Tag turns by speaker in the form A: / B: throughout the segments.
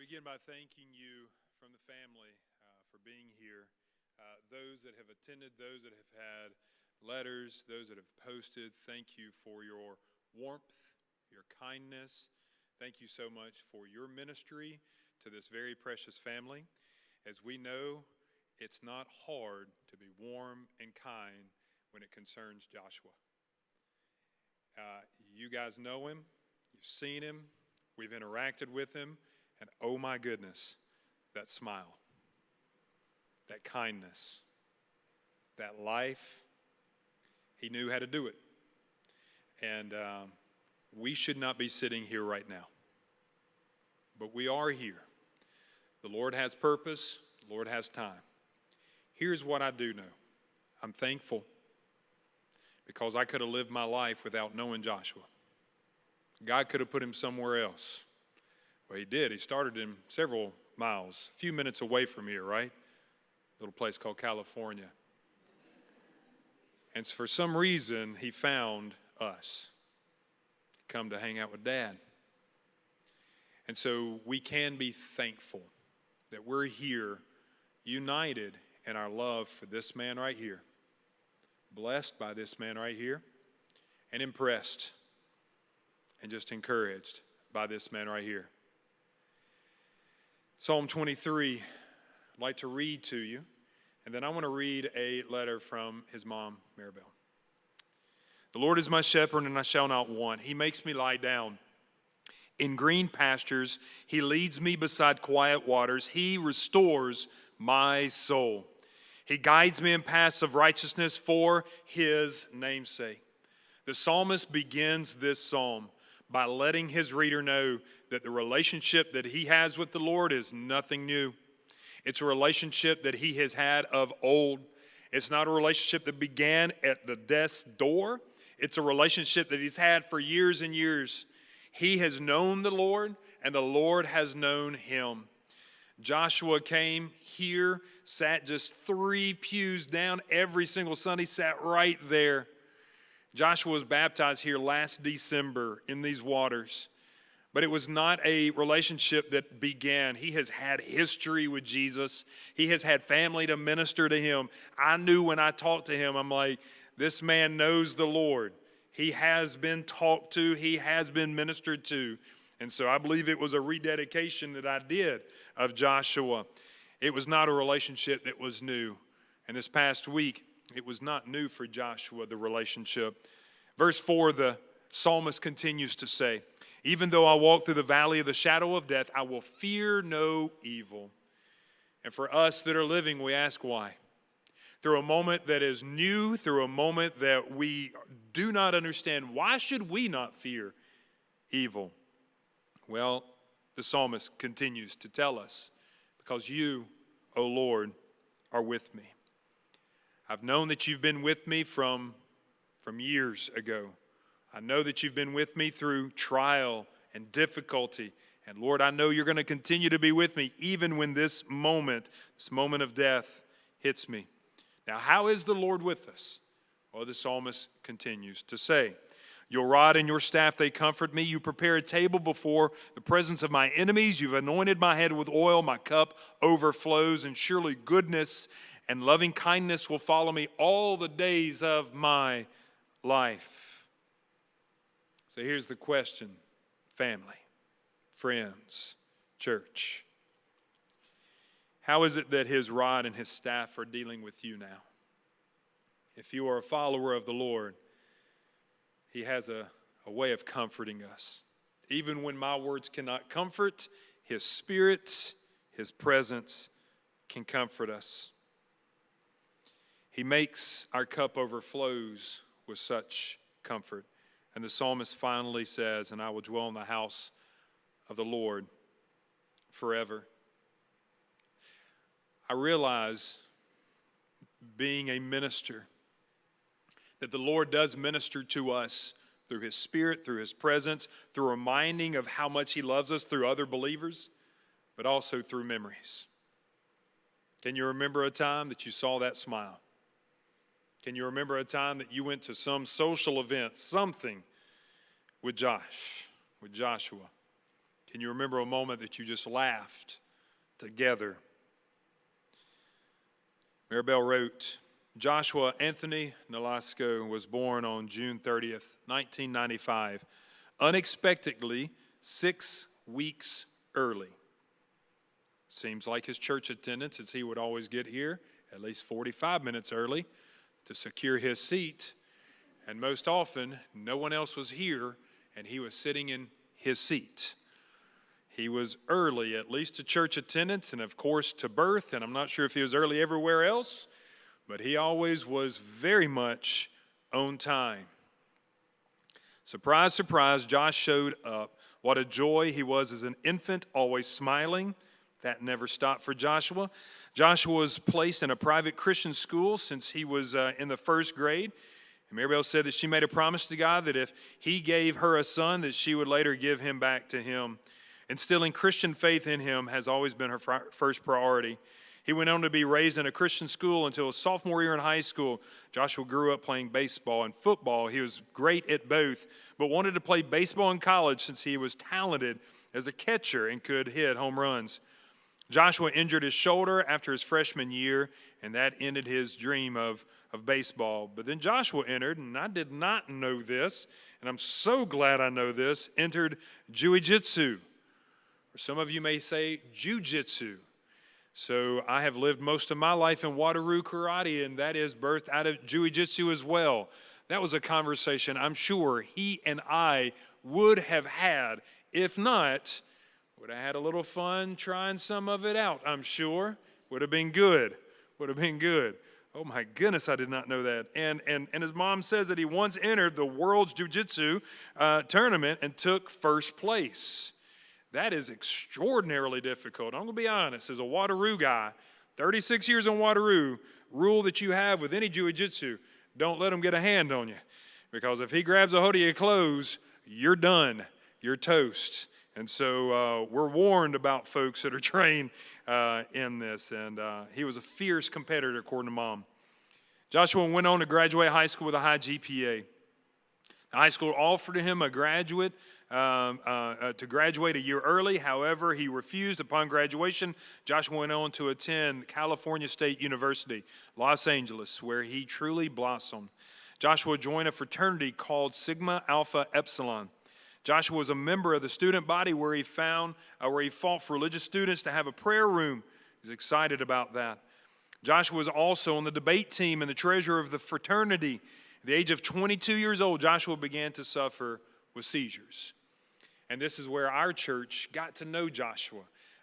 A: begin by thanking you from the family for being here. Those that have attended, those that have had letters, those that have posted, thank you for your warmth, your kindness. Thank you so much for your ministry to this very precious family. As we know, it's not hard to be warm and kind when it concerns Joshua. You guys know him, you've seen him, we've interacted with him, and oh my goodness, that smile, that kindness, that life, he knew how to do it. And we should not be sitting here right now, but we are here. The Lord has purpose, the Lord has time. Here's what I do know. I'm thankful because I could have lived my life without knowing Joshua. God could have put him somewhere else. Well, he did. He started him several miles, a few minutes away from here, right? A little place called California. And for some reason, he found us. Come to hang out with Dad. And so we can be thankful that we're here, united in our love for this man right here, blessed by this man right here, and impressed and just encouraged by this man right here. Psalm 23, I'd like to read to you, and then I want to read a letter from his mom, Maribel. The Lord is my shepherd, and I shall not want. He makes me lie down in green pastures. He leads me beside quiet waters. He restores my soul. He guides me in paths of righteousness for his name's sake. The psalmist begins this psalm by letting his reader know that the relationship that he has with the Lord is nothing new. It's a relationship that he has had of old. It's not a relationship that began at the death's door. It's a relationship that he's had for years and years. He has known the Lord, and the Lord has known him. Joshua came here, sat just 3 pews down every single Sunday, sat right there. Joshua was baptized here last December in these waters. But it was not a relationship that began. He has had history with Jesus. He has had family to minister to him. I knew when I talked to him, I'm like, this man knows the Lord. He has been talked to. He has been ministered to. And so I believe it was a rededication that I did of Joshua. It was not a relationship that was new. And this past week, it was not new for Joshua, the relationship. Verse 4, the psalmist continues to say, even though I walk through the valley of the shadow of death, I will fear no evil. And for us that are living, we ask why. Through a moment that is new, through a moment that we do not understand, why should we not fear evil? Well, the psalmist continues to tell us, because you, O Lord, are with me. I've known that you've been with me from years ago. I know that you've been with me through trial and difficulty. And Lord, I know you're going to continue to be with me even when this moment of death hits me. Now, how is the Lord with us? Well, the psalmist continues to say, your rod and your staff, they comfort me. You prepare a table before the presence of my enemies. You've anointed my head with oil. My cup overflows, and surely goodness and loving kindness will follow me all the days of my life. So here's the question, family, friends, church. How is it that his rod and his staff are dealing with you now? If you are a follower of the Lord, he has a way of comforting us. Even when my words cannot comfort, his Spirit, his presence can comfort us. He makes our cup overflows with such comfort. And the psalmist finally says, and I will dwell in the house of the Lord forever. I realize, being a minister, that the Lord does minister to us through his Spirit, through his presence, through reminding of how much he loves us through other believers, but also through memories. Can you remember a time that you saw that smile? Can you remember a time that you went to some social event, something with Joshua? Can you remember a moment that you just laughed together? Maribel wrote, Joshua Anthony Nolasco was born on June 30th, 1995, unexpectedly 6 weeks early. Seems like his church attendance, as he would always get here at least 45 minutes early to secure his seat. And most often, no one else was here, and he was sitting in his seat. He was early, at least to church attendance, and of course to birth, and I'm not sure if he was early everywhere else, but he always was very much on time. Surprise, surprise, Josh showed up. What a joy he was as an infant, always smiling. That never stopped for Joshua. Joshua was placed in a private Christian school since he was in the first grade. And Maribel said that she made a promise to God that if he gave her a son, that she would later give him back to him. Instilling Christian faith in him has always been her first priority. He went on to be raised in a Christian school until his sophomore year in high school. Joshua grew up playing baseball and football. He was great at both, but wanted to play baseball in college since he was talented as a catcher and could hit home runs. Joshua injured his shoulder after his freshman year, and that ended his dream of baseball. But then Joshua entered, and I did not know this, and I'm so glad I know this, entered jiu-jitsu. Or some of you may say jiu-jitsu. So I have lived most of my life in Wateroo Karate, and that is birthed out of jiu-jitsu as well. That was a conversation I'm sure he and I would have had. If not, would have had a little fun trying some of it out, I'm sure. Would have been good. Would have been good. Oh my goodness, I did not know that. And his mom says that he once entered the World's Jiu-Jitsu tournament and took first place. That is extraordinarily difficult. I'm going to be honest, as a Wateroo guy, 36 years on Wateroo, rule that you have with any jiu-jitsu, don't let him get a hand on you. Because if he grabs a hold of your clothes, you're done. You're toast. And so we're warned about folks that are trained in this. And he was a fierce competitor, according to Mom. Joshua went on to graduate high school with a high GPA. The high school offered him a graduate to graduate a year early. However, he refused. Upon graduation, Joshua went on to attend California State University, Los Angeles, where he truly blossomed. Joshua joined a fraternity called Sigma Alpha Epsilon. Joshua was a member of the student body where he fought for religious students to have a prayer room. He's excited about that. Joshua was also on the debate team and the treasurer of the fraternity. At the age of 22 years old, Joshua began to suffer with seizures. And this is where our church got to know Joshua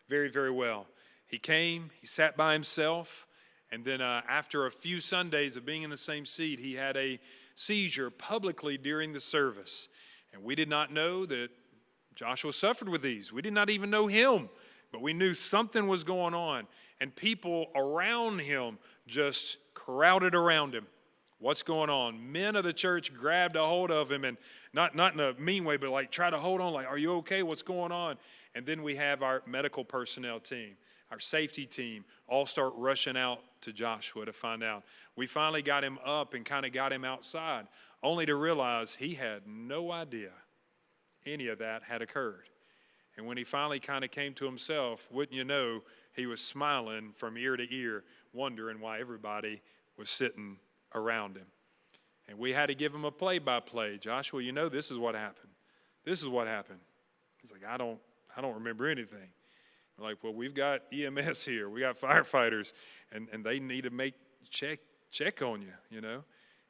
A: very, very well. He came, he sat by himself, and then after a few Sundays of being in the same seat, he had a seizure publicly during the service. And we did not know that Joshua suffered with these. We did not even know him, but we knew something was going on. And people around him just crowded around him. What's going on? Men of the church grabbed a hold of him, and not in a mean way, but like try to hold on, like, are you okay? What's going on? And then we have our medical personnel team, our safety team, all start rushing out to Joshua to find out. We finally got him up and kind of got him outside, only to realize he had no idea any of that had occurred. And when he finally kind of came to himself, wouldn't you know, he was smiling from ear to ear, wondering why everybody was sitting around him. And we had to give him a play-by-play. Joshua, you know, this is what happened. This is what happened. He's like, I don't remember anything. We're like, well, we've got EMS here. We got firefighters, and they need to check on you, you know.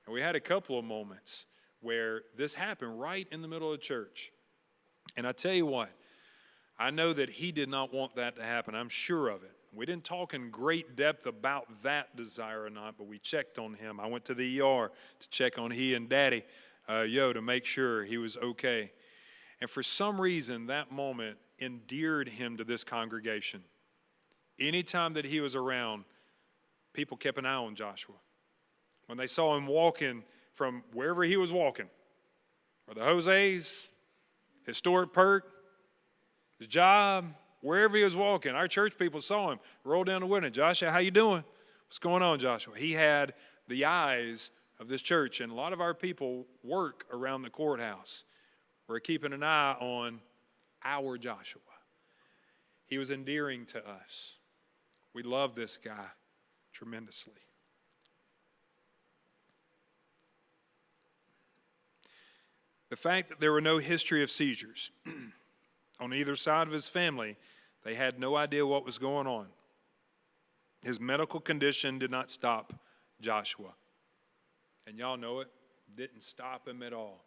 A: And we had a couple of moments where this happened right in the middle of church. And I tell you what, I know that he did not want that to happen. I'm sure of it. We didn't talk in great depth about that desire or not, but we checked on him. I went to the ER to check on he and Daddy, to make sure he was okay. And for some reason, that moment endeared him to this congregation. Anytime that he was around, people kept an eye on Joshua. When they saw him walking from wherever he was walking, or the Jose's, Historic Perk, his job, wherever he was walking, our church people saw him, roll down the window. Joshua, how you doing? What's going on, Joshua? He had the eyes of this church, and a lot of our people work around the courthouse. We're keeping an eye on our Joshua. He was endearing to us. We love this guy tremendously. The fact that there were no history of seizures on either side of his family, they had no idea what was going on. His medical condition did not stop Joshua. And y'all know it, didn't stop him at all.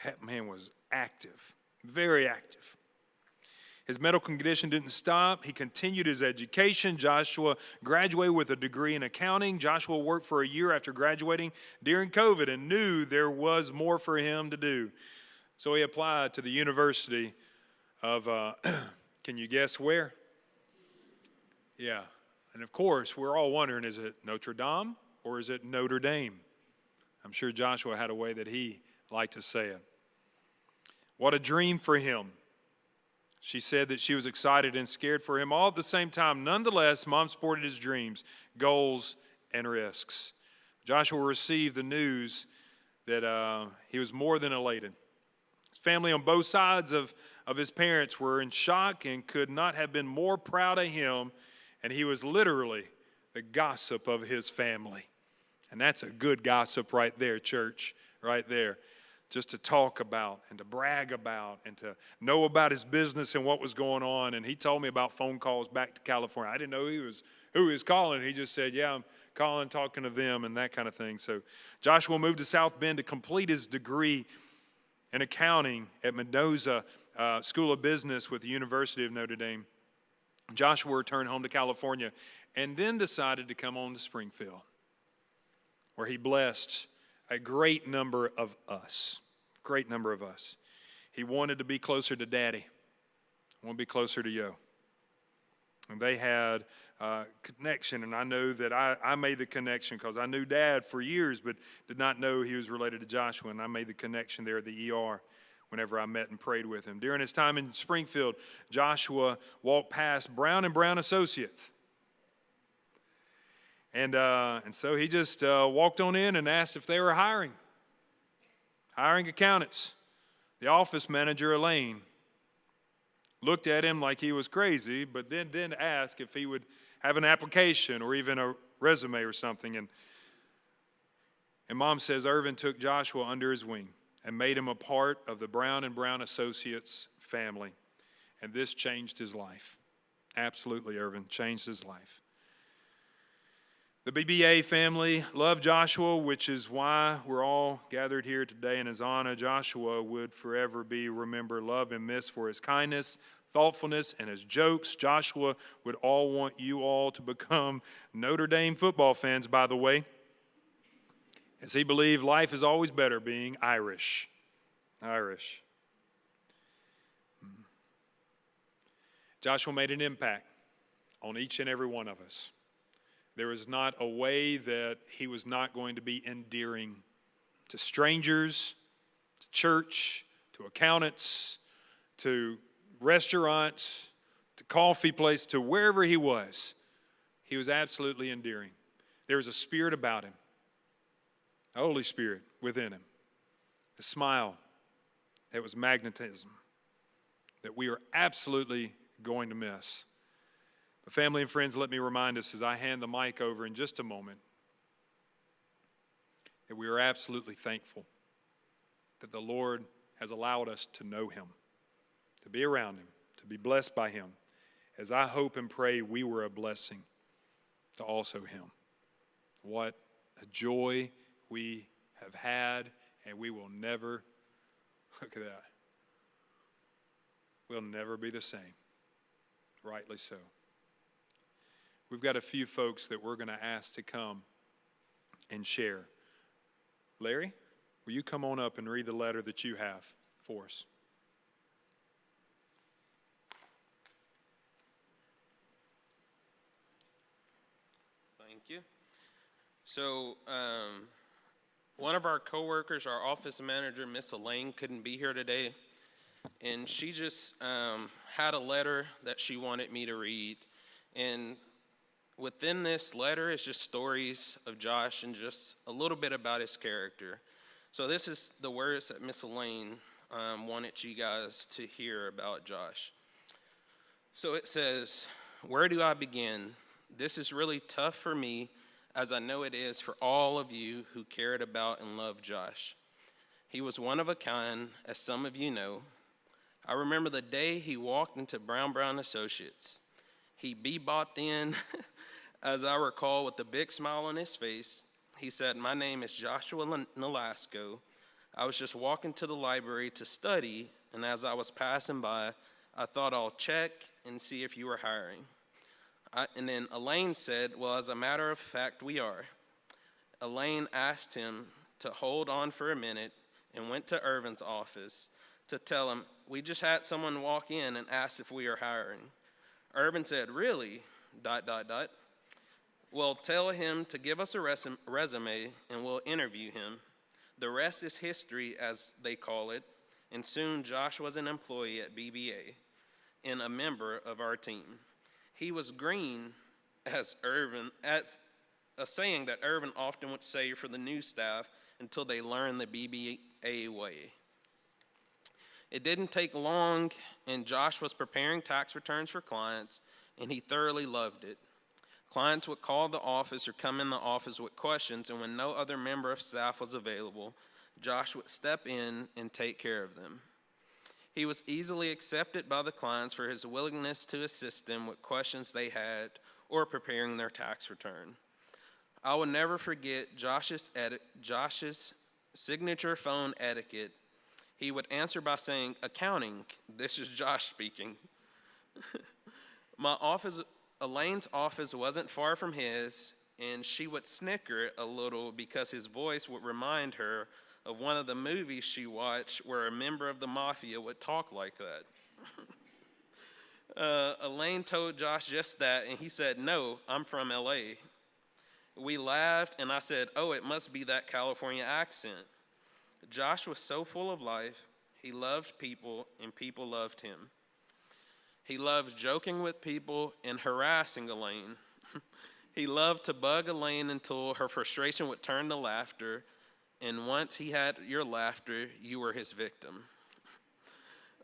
A: That man was active, very active. His medical condition didn't stop. He continued his education. Joshua graduated with a degree in accounting. Joshua worked for a year after graduating during COVID and knew there was more for him to do. So he applied to the University of, can you guess where? Yeah. And of course, we're all wondering, is it Notre Dame or is it Notre Dame? I'm sure Joshua had a way that he liked to say it. What a dream for him. She said that she was excited and scared for him all at the same time. Nonetheless, Mom supported his dreams, goals, and risks. Joshua received the news that he was more than elated. His family on both sides of his parents were in shock and could not have been more proud of him, and he was literally the gossip of his family. And that's a good gossip right there, church, right there. Just to talk about and to brag about and to know about his business and what was going on. And he told me about phone calls back to California. I didn't know who he was calling. He just said, yeah, I'm calling, talking to them and that kind of thing. So Joshua moved to South Bend to complete his degree in accounting at Mendoza School of Business with the University of Notre Dame. Joshua returned home to California and then decided to come on to Springfield, where he blessed a great number of us. Great number of us. He wanted to be closer to Daddy. Want to be closer to Yo. And they had a connection, and I know that I made the connection because I knew Dad for years, but did not know he was related to Joshua, and I made the connection there at the ER whenever I met and prayed with him. During his time in Springfield, Joshua walked past Brown & Brown Associates. And so he just walked on in and asked if they were hiring accountants. The office manager, Elaine, looked at him like he was crazy, but then didn't ask if he would have an application or even a resume or something. And Mom says Irvin took Joshua under his wing and made him a part of the Brown & Brown Associates family. And this changed his life. Absolutely, Irvin, changed his life. The BBA family loved Joshua, which is why we're all gathered here today in his honor. Joshua would forever be remembered, loved, and missed for his kindness, thoughtfulness, and his jokes. Joshua would all want you all to become Notre Dame football fans, by the way, as he believed life is always better being Irish. Irish. Joshua made an impact on each and every one of us. There was not a way that he was not going to be endearing to strangers, to church, to accountants, to restaurants, to coffee places, to wherever he was. He was absolutely endearing. There was a spirit about him, a Holy Spirit within him, a smile that was magnetism that we are absolutely going to miss. But family and friends, let me remind us as I hand the mic over in just a moment that we are absolutely thankful that the Lord has allowed us to know him, to be around him, to be blessed by him, as I hope and pray we were a blessing to also him. What a joy we have had, and we will never, look at that, we'll never be the same, rightly so. We've got a few folks that we're going to ask to come and share. Larry, will you come on up and read the letter that you have for us?
B: Thank you. So, one of our coworkers, our office manager, Miss Elaine, couldn't be here today, and she just had a letter that she wanted me to read. And within this letter is just stories of Josh and just a little bit about his character. So this is the words that Miss Elaine wanted you guys to hear about Josh. So it says, "Where do I begin? This is really tough for me, as I know it is for all of you who cared about and loved Josh. He was one of a kind, as some of you know. I remember the day he walked into Brown Associates. He bebopped in, as I recall, with a big smile on his face. He said, 'My name is Joshua Nolasco. I was just walking to the library to study, and as I was passing by, I thought I'll check and see if you were hiring.' And then Elaine said, 'Well, as a matter of fact, we are.' Elaine asked him to hold on for a minute and went to Irvin's office to tell him, 'We just had someone walk in and ask if we are hiring.' Irvin said, 'Really? ... Well, tell him to give us a resume and we'll interview him. The rest is history, as they call it.' And soon Josh was an employee at BBA and a member of our team. He was green, as a saying that Irvin often would say for the new staff until they learned the BBA way. It didn't take long, and Josh was preparing tax returns for clients, and he thoroughly loved it. Clients would call the office or come in the office with questions, and when no other member of staff was available, Josh would step in and take care of them. He was easily accepted by the clients for his willingness to assist them with questions they had or preparing their tax return. I will never forget Josh's signature phone etiquette. He would answer by saying, 'Accounting, this is Josh speaking.' Elaine's office wasn't far from his, and she would snicker a little because his voice would remind her of one of the movies she watched where a member of the mafia would talk like that. Elaine told Josh just that, and he said, 'No, I'm from LA.' We laughed, and I said, 'Oh, it must be that California accent.' Josh was so full of life. He loved people, and people loved him. He loved joking with people and harassing Elaine. He loved to bug Elaine until her frustration would turn to laughter, and once he had your laughter, you were his victim.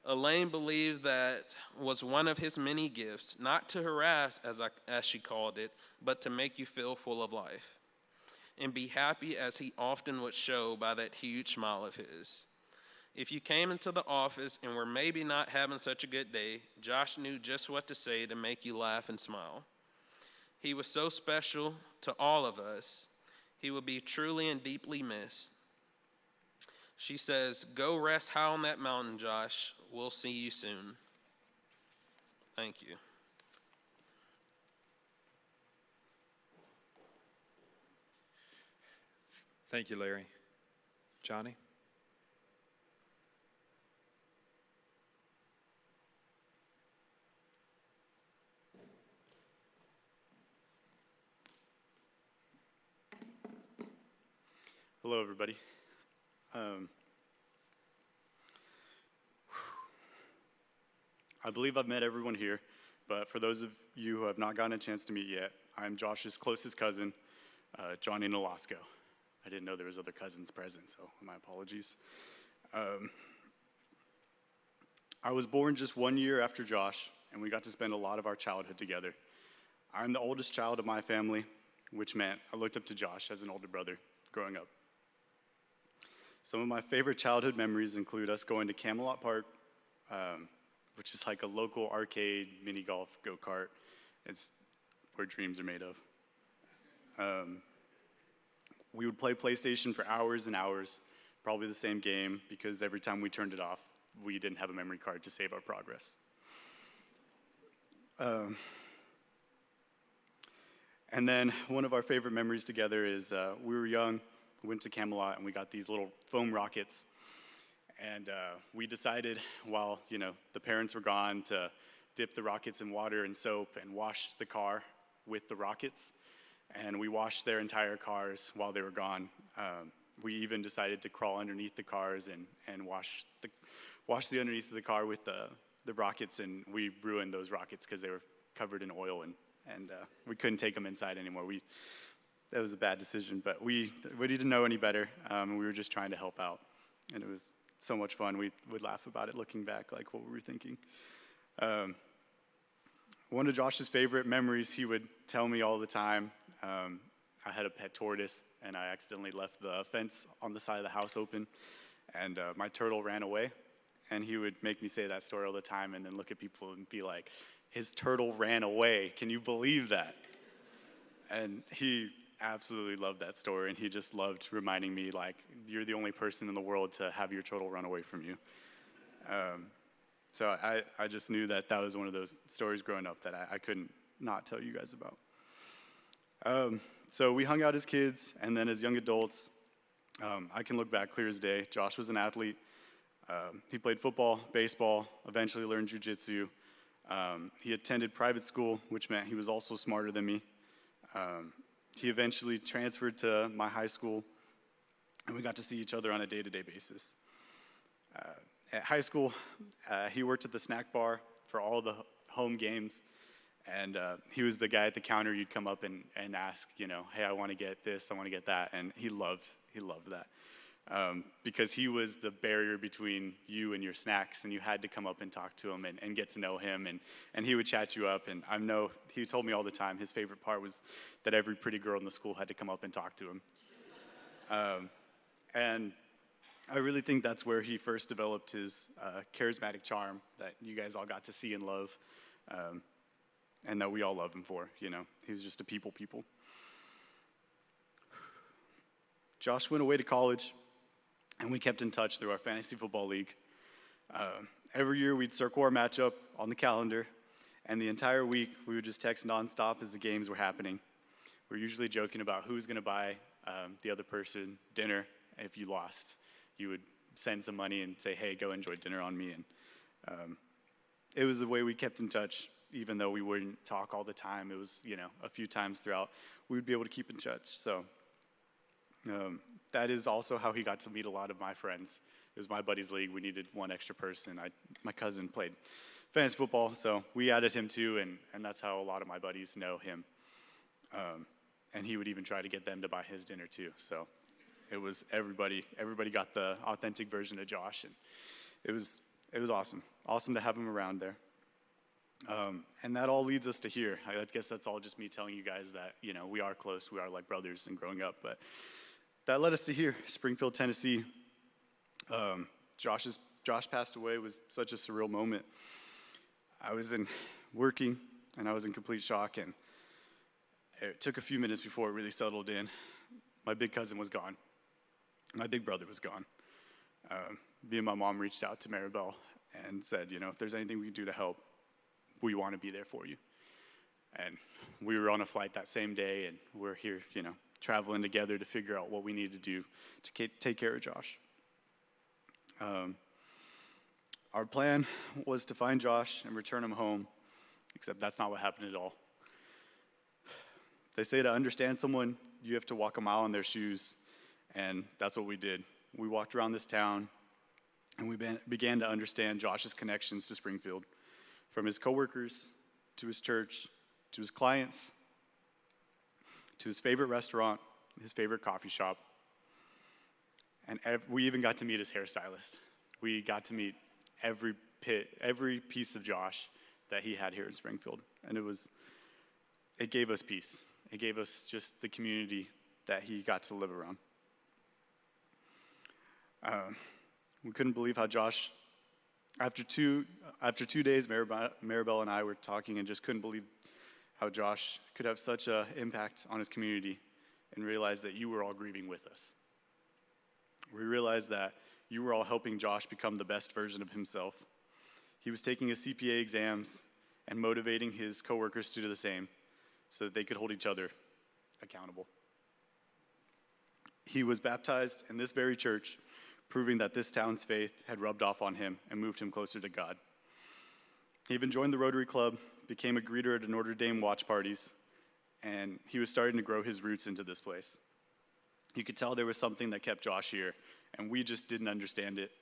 B: Elaine believed that was one of his many gifts, not to harass, as she called it, but to make you feel full of life and be happy, as he often would show by that huge smile of his. If you came into the office and were maybe not having such a good day, Josh knew just what to say to make you laugh and smile. He was so special to all of us. He will be truly and deeply missed." She says, "Go rest high on that mountain, Josh. We'll see you soon." Thank you.
A: Thank you, Larry. Johnny?
C: Hello, everybody. I believe I've met everyone here, but for those of you who have not gotten a chance to meet yet, I'm Josh's closest cousin, Johnny Nolasco. I didn't know there was other cousins present, so my apologies. I was born just 1 year after Josh, and we got to spend a lot of our childhood together. I'm the oldest child of my family, which meant I looked up to Josh as an older brother growing up. Some of my favorite childhood memories include us going to Camelot Park, which is like a local arcade, mini golf, go-kart. It's where dreams are made of. We would play PlayStation for hours and hours, probably the same game, because every time we turned it off, we didn't have a memory card to save our progress. And then one of our favorite memories together is we were young. We went to Camelot and we got these little foam rockets. And we decided, while the parents were gone, to dip the rockets in water and soap and wash the car with the rockets. And we washed their entire cars while they were gone. We even decided to crawl underneath the cars and wash the underneath of the car with the rockets. And we ruined those rockets because they were covered in oil and we couldn't take them inside anymore. That was a bad decision, but we didn't know any better. We were just trying to help out, and it was so much fun. We would laugh about it looking back, like what we were thinking. One of Josh's favorite memories he would tell me all the time, I had a pet tortoise, and I accidentally left the fence on the side of the house open, and my turtle ran away. And he would make me say that story all the time and then look at people and be like, his turtle ran away. Can you believe that? And he absolutely loved that story, and he just loved reminding me, like, you're the only person in the world to have your turtle run away from you. So I just knew that that was one of those stories growing up that I couldn't not tell you guys about. So we hung out as kids, and then as young adults, I can look back clear as day. Josh was an athlete. He played football, baseball, eventually learned jiu-jitsu. He attended private school, which meant he was also smarter than me. He eventually transferred to my high school, and we got to see each other on a day-to-day basis. At high school, he worked at the snack bar for all the home games, and he was the guy at the counter you'd come up and ask, you know, hey, I want to get this, I want to get that, and he loved that. Because he was the barrier between you and your snacks, and you had to come up and talk to him and get to know him, and he would chat you up. And I know he told me all the time his favorite part was that every pretty girl in the school had to come up and talk to him. And I really think that's where he first developed his charismatic charm that you guys all got to see and love, and that we all love him for. You know, he was just a people. Josh went away to college, and we kept in touch through our fantasy football league. Every year we'd circle our matchup on the calendar, and the entire week we would just text nonstop as the games were happening. We're usually joking about who's going to buy the other person dinner if you lost. You would send some money and say, hey, go enjoy dinner on me. And it was the way we kept in touch, even though we wouldn't talk all the time. It was, you know, a few times throughout, we would be able to keep in touch. So that is also how he got to meet a lot of my friends. It was my buddy's league. We needed one extra person. My cousin played fantasy football, so we added him too, and that's how a lot of my buddies know him. And he would even try to get them to buy his dinner too. So it was everybody got the authentic version of Josh, and it was awesome to have him around there. And that all leads us to here. I guess that's all just me telling you guys that, you know, we are close, we are like brothers and growing up, but that led us to here, Springfield, Tennessee. Josh passed away. Was such a surreal moment. I was working, and I was in complete shock, and it took a few minutes before it really settled in. My big cousin was gone. My big brother was gone. Me and my mom reached out to Maribel and said, you know, if there's anything we can do to help, we want to be there for you. And we were on a flight that same day, and we're here, you know, traveling together to figure out what we need to do to take care of Josh. Our plan was to find Josh and return him home, except that's not what happened at all. They say to understand someone, you have to walk a mile in their shoes, and that's what we did. We walked around this town, and we began to understand Josh's connections to Springfield, from his coworkers, to his church, to his clients, to his favorite restaurant, his favorite coffee shop, and we even got to meet his hairstylist. We got to meet every piece of Josh that he had here in Springfield, and it gave us peace. It gave us just the community that he got to live around. We couldn't believe how Josh, after two days, Maribel and I were talking and just couldn't believe how Josh could have such an impact on his community, and realized that you were all grieving with us. We realized that you were all helping Josh become the best version of himself. He was taking his CPA exams and motivating his coworkers to do the same so that they could hold each other accountable. He was baptized in this very church, proving that this town's faith had rubbed off on him and moved him closer to God. He even joined the Rotary Club, became a greeter at Notre Dame watch parties, and he was starting to grow his roots into this place. You could tell there was something that kept Josh here, and we just didn't understand it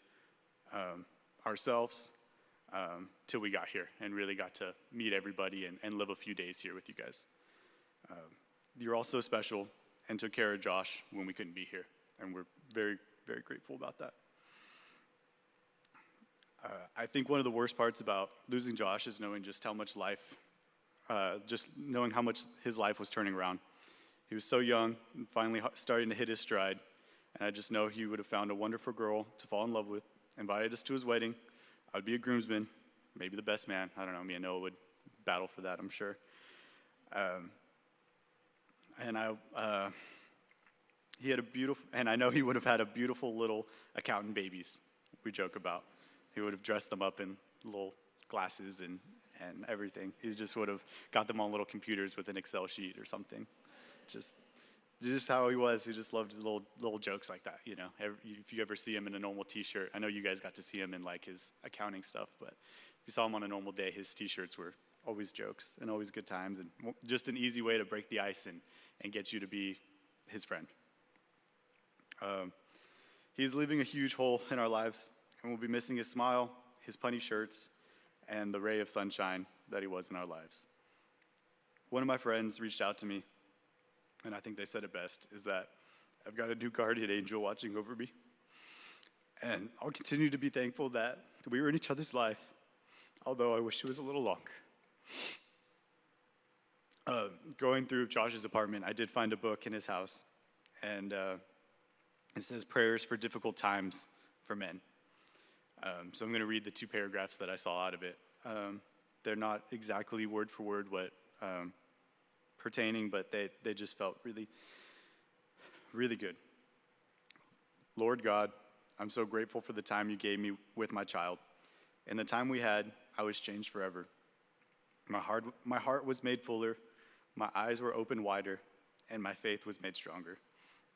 C: ourselves till we got here and really got to meet everybody and live a few days here with you guys. You're all so special and took care of Josh when we couldn't be here, and we're very, very grateful about that. I think one of the worst parts about losing Josh is knowing just how much just knowing how much his life was turning around. He was so young and finally starting to hit his stride. And I just know he would have found a wonderful girl to fall in love with, invited us to his wedding. I would be a groomsman, maybe the best man. I don't know, me and Noah would battle for that, I'm sure. He had a beautiful, and I know he would have had a beautiful little accountant babies, we joke about. He would have dressed them up in little glasses and everything. He just would have got them on little computers with an Excel sheet or something. Just how he was. He just loved his little jokes like that, you know. If you ever see him in a normal T-shirt, I know you guys got to see him in like his accounting stuff, but if you saw him on a normal day, his T-shirts were always jokes and always good times and just an easy way to break the ice and get you to be his friend. He's leaving a huge hole in our lives, and we'll be missing his smile, his punny shirts, and the ray of sunshine that he was in our lives. One of my friends reached out to me, and I think they said it best, is that I've got a new guardian angel watching over me, and I'll continue to be thankful that we were in each other's life, although I wish it was a little longer. Going through Josh's apartment, I did find a book in his house, and it says Prayers for Difficult Times for Men. So I'm going to read the 2 paragraphs that I saw out of it. They're not exactly word for word what pertaining, but they just felt really, really good. Lord God, I'm so grateful for the time you gave me with my child. In the time we had, I was changed forever. My heart was made fuller, my eyes were opened wider, and my faith was made stronger.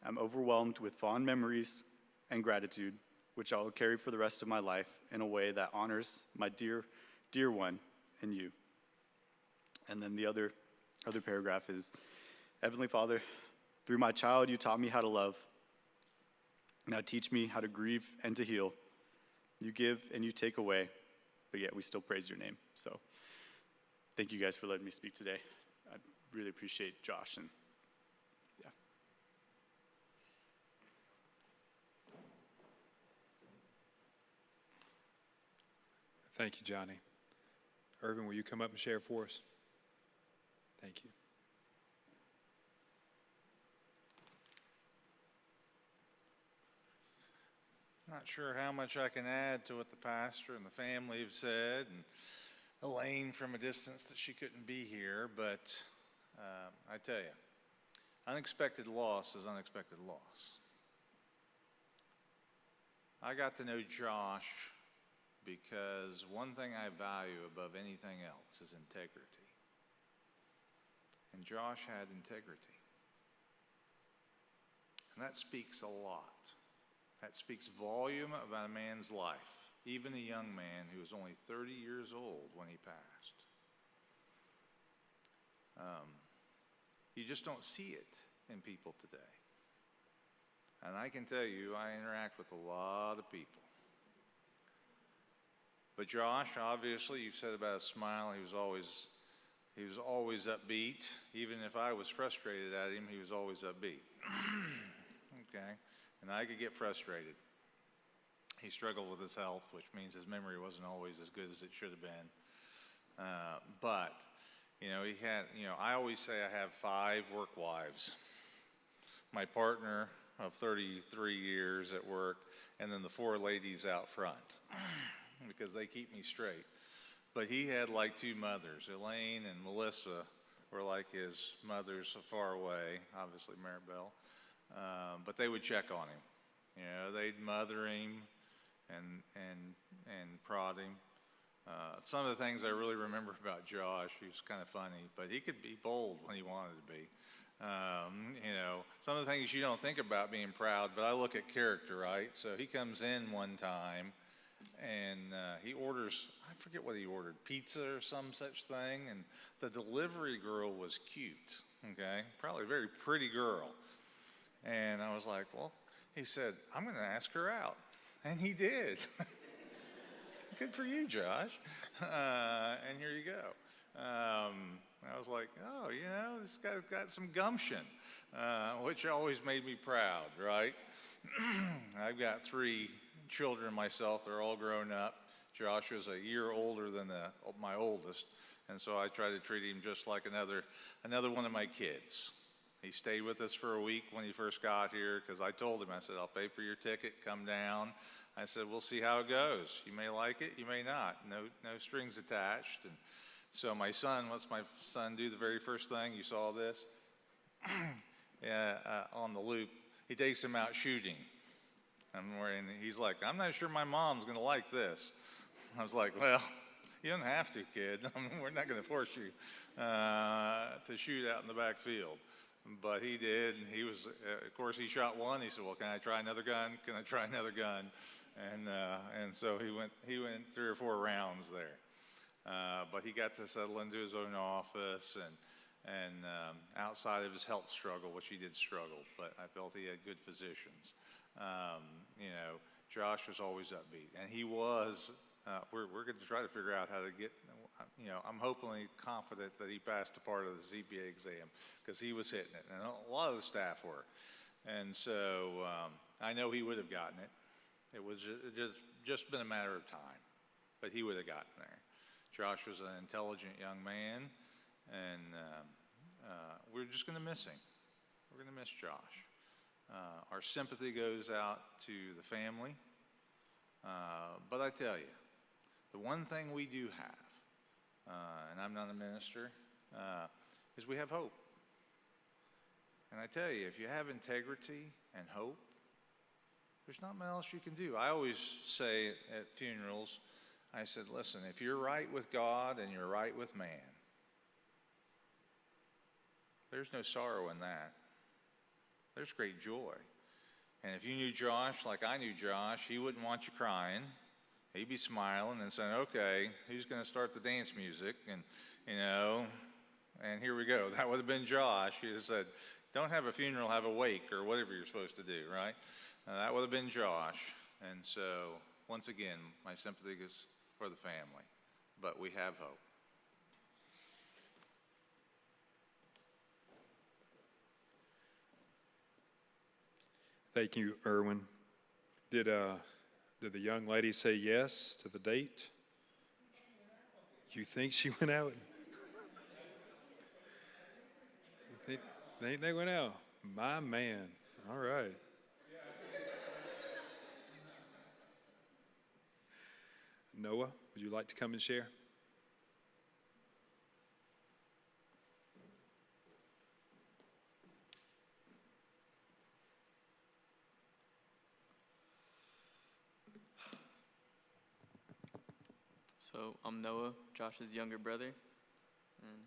C: I'm overwhelmed with fond memories and gratitude, which I will carry for the rest of my life in a way that honors my dear, dear one and you. And then the other paragraph is, Heavenly Father, through my child you taught me how to love. Now teach me how to grieve and to heal. You give and you take away, but yet we still praise your name. So thank you guys for letting me speak today. I really appreciate Josh and yeah.
A: Thank you, Johnny. Irvin, will you come up and share for us? Thank you.
D: Not sure how much I can add to what the pastor and the family have said, and Elaine from a distance that she couldn't be here, but I tell you, unexpected loss is unexpected loss. I got to know Josh because one thing I value above anything else is integrity. And Josh had integrity. And that speaks a lot. That speaks volume about a man's life, even a young man who was only 30 years old when he passed. You just don't see it in people today. And I can tell you, I interact with a lot of people. But Josh, obviously, you said about his smile, he was always upbeat. Even if I was frustrated at him, he was always upbeat. Okay? And I could get frustrated. He struggled with his health, which means his memory wasn't always as good as it should have been. But, you know, I always say I have 5 work wives. My partner of 33 years at work, and then the 4 ladies out front, because they keep me straight. But he had like 2 mothers. Elaine and Melissa were like his mothers so far away, obviously Maribel. But they would check on him. You know, they'd mother him and prod him. Some of the things I really remember about Josh, he was kind of funny, but he could be bold when he wanted to be. You know, some of the things you don't think about being proud, but I look at character, right? So he comes in one time and he orders, I forget what he ordered, pizza or some such thing, and the delivery girl was cute, okay? Probably a very pretty girl. And I was like, well, he said, I'm going to ask her out. And he did. Good for you, Josh. And here you go. I was like, oh, you know, this guy's got some gumption, which always made me proud, right? I've got 3 children myself. They're all grown up. Josh was a year older than my oldest, and so I try to treat him just like another one of my kids. He stayed with us for a week when he first got here because I told him, I said, I'll pay for your ticket, come down. I said, we'll see how it goes. You may like it, you may not. No strings attached. And so what's my son do the very first thing? You saw this? On the loop. He takes him out shooting. And he's like, I'm not sure my mom's going to like this. I was like, well, you don't have to, kid. I mean, we're not going to force you to shoot out in the backfield. But he did, and he was, of course, he shot one. He said, well, can I try another gun? Can I try another gun? And so he went 3 or 4 rounds there. But he got to settle into his own office and outside of his health struggle, which he did struggle, but I felt he had good physicians. Josh was always upbeat, and he was, we're going to try to figure out how to get, I'm hopefully confident that he passed a part of the CPA exam because he was hitting it, and a lot of the staff were. And so I know he would have gotten it. It was just been a matter of time, but he would have gotten there. Josh was an intelligent young man, and we're just going to miss him. We're going to miss Josh. Our sympathy goes out to the family, but I tell you, the one thing we do have, and I'm not a minister, is we have hope. And I tell you, if you have integrity and hope, there's not much else you can do. I always say at funerals, I said, listen, if you're right with God and you're right with man, there's no sorrow in that. There's great joy. And if you knew Josh like I knew Josh, he wouldn't want you crying. He'd be smiling and saying, okay, who's going to start the dance music? And, and here we go. That would have been Josh. He would have said, don't have a funeral, have a wake, or whatever you're supposed to do, right? That would have been Josh. And so, once again, my sympathy is for the family. But we have hope.
A: Thank you, Erwin. Did the young lady say yes to the date? You think she went out? They went out. My man. All right. Noah, would you like to come and share?
E: So I'm Noah, Josh's younger brother, and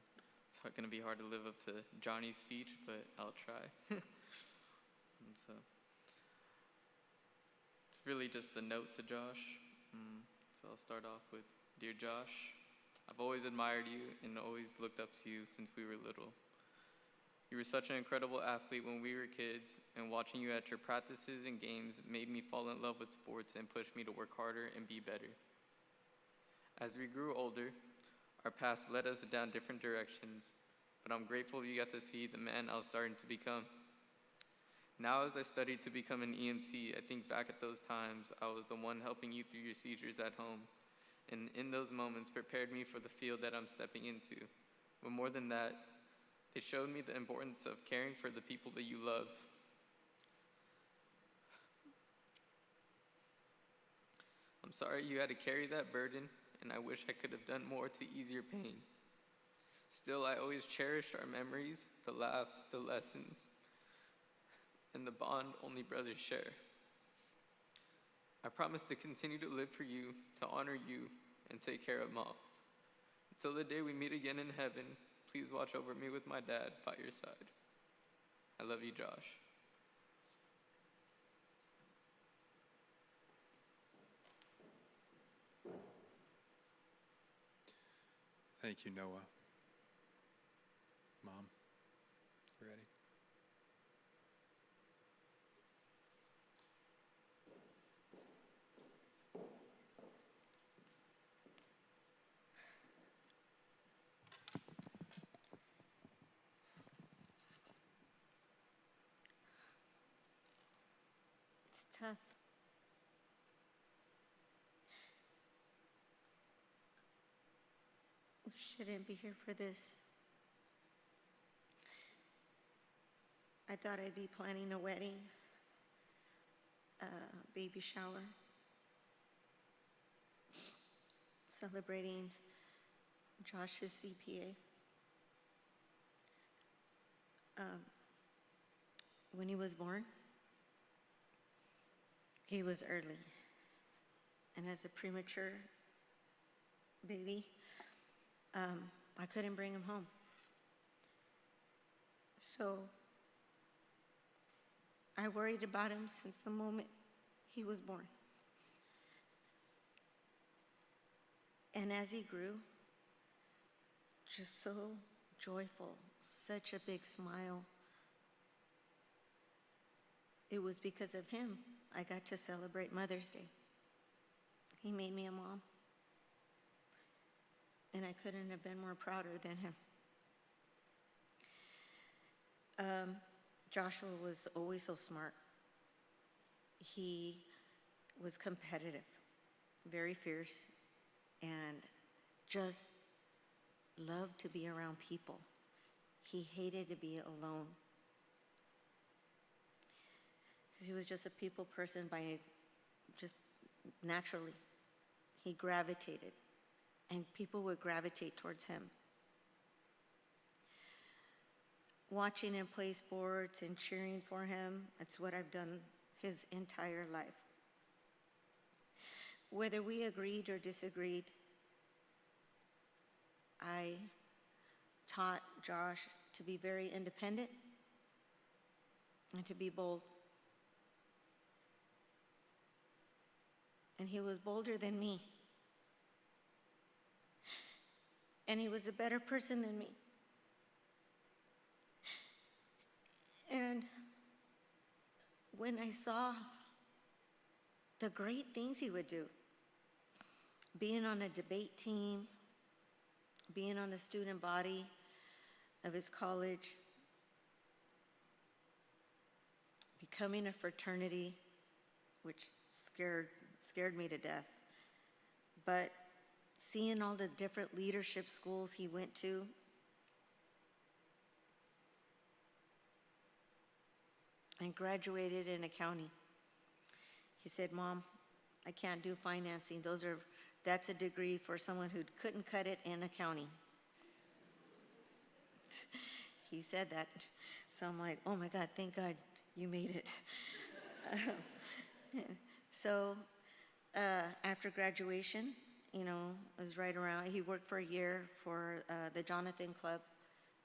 E: it's going to be hard to live up to Johnny's speech, but I'll try. So it's really just a note to Josh. So I'll start off with, Dear Josh, I've always admired you and always looked up to you since we were little. You were such an incredible athlete when we were kids, and watching you at your practices and games made me fall in love with sports and pushed me to work harder and be better. As we grew older, our paths led us down different directions, but I'm grateful you got to see the man I was starting to become. Now, as I studied to become an EMT, I think back at those times I was the one helping you through your seizures at home, and in those moments prepared me for the field that I'm stepping into. But more than that, they showed me the importance of caring for the people that you love. I'm sorry you had to carry that burden, and I wish I could have done more to ease your pain. Still, I always cherish our memories, the laughs, the lessons, and the bond only brothers share. I promise to continue to live for you, to honor you, and take care of Mom. Until the day we meet again in heaven, please watch over me with my dad by your side. I love you, Josh.
A: Thank you, Noah. Mom, ready?
F: It's tough. shouldn't be here for this. I thought I'd be planning a wedding, a baby shower, celebrating Josh's CPA. When he was born, he was early. And as a premature baby, I couldn't bring him home. So I worried about him since the moment he was born. And as he grew, just so joyful, such a big smile. It was because of him I got to celebrate Mother's Day. He made me a mom. And I couldn't have been more prouder than him. Joshua was always so smart. He was competitive, very fierce, and just loved to be around people. He hated to be alone. Because he was just a people person by just naturally. He gravitated, and people would gravitate towards him. Watching him play sports and cheering for him, that's what I've done his entire life. Whether we agreed or disagreed, I taught Josh to be very independent and to be bold. And he was bolder than me. And he was a better person than me. And when I saw the great things he would do, being on a debate team, being on the student body of his college, becoming a fraternity, which scared me to death, but seeing all the different leadership schools he went to, and graduated in accounting. He said, "Mom, I can't do financing. That's a degree for someone who couldn't cut it in accounting." He said that. So I'm like, oh my God, thank God you made it. So after graduation, it was right around, he worked for a year for the Jonathan Club,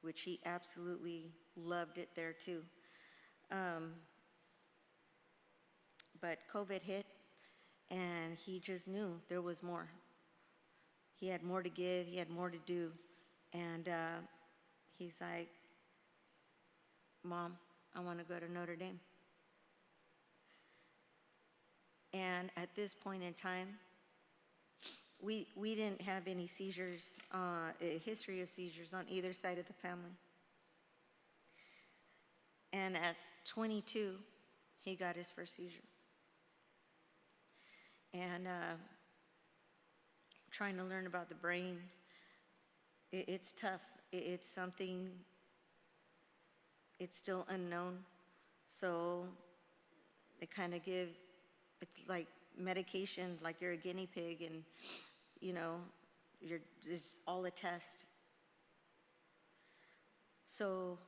F: which he absolutely loved it there too. But COVID hit, and he just knew there was more. He had more to give, he had more to do. And he's like, "Mom, I want to go to Notre Dame." And at this point in time, we didn't have any seizures, a history of seizures on either side of the family. And at 22, he got his first seizure. And trying to learn about the brain, it's tough. It's something, it's still unknown. So they kind of give, it's like medication, like you're a guinea pig, and you're just all a test. So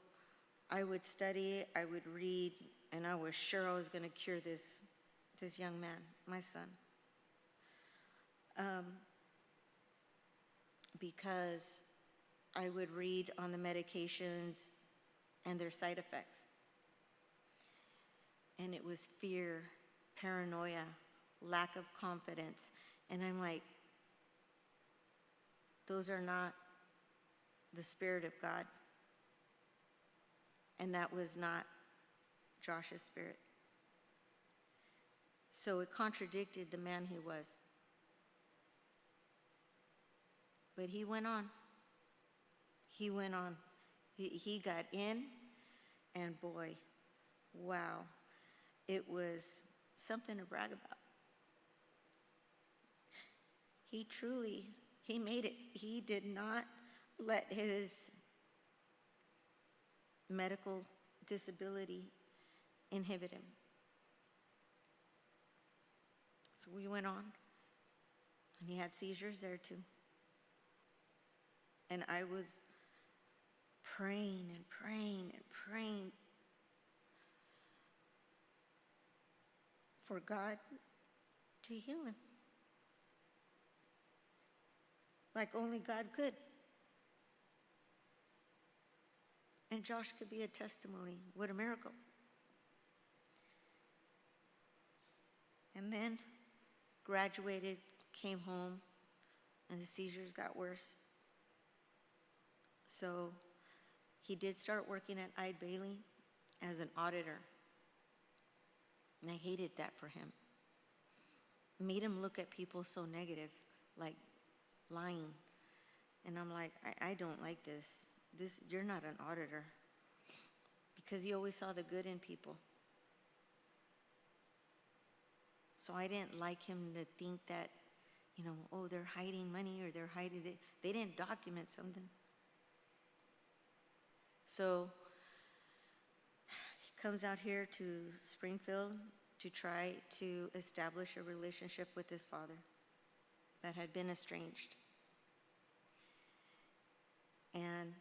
F: I would study, I would read, and I was sure I was going to cure this young man, my son. Because I would read on the medications and their side effects. And it was fear, paranoia, lack of confidence. And I'm like, those are not the Spirit of God. And that was not Josh's spirit. So it contradicted the man he was. But he went on. He went on. He got in, and boy, wow, it was something to brag about. He made it. He did not let his medical disability inhibit him. So we went on, and he had seizures there too. And I was praying and praying and praying for God to heal him, like only God could. And Josh could be a testimony. What a miracle. And then graduated, came home, and the seizures got worse. So he did start working at Eide Bailey as an auditor. And I hated that for him. Made him look at people so negative, like lying. And I'm like, I don't like this. You're not an auditor. Because he always saw the good in people. So I didn't like him to think that, oh, they're hiding money or they're hiding it. They didn't document something. So he comes out here to Springfield to try to establish a relationship with his father that had been estranged. And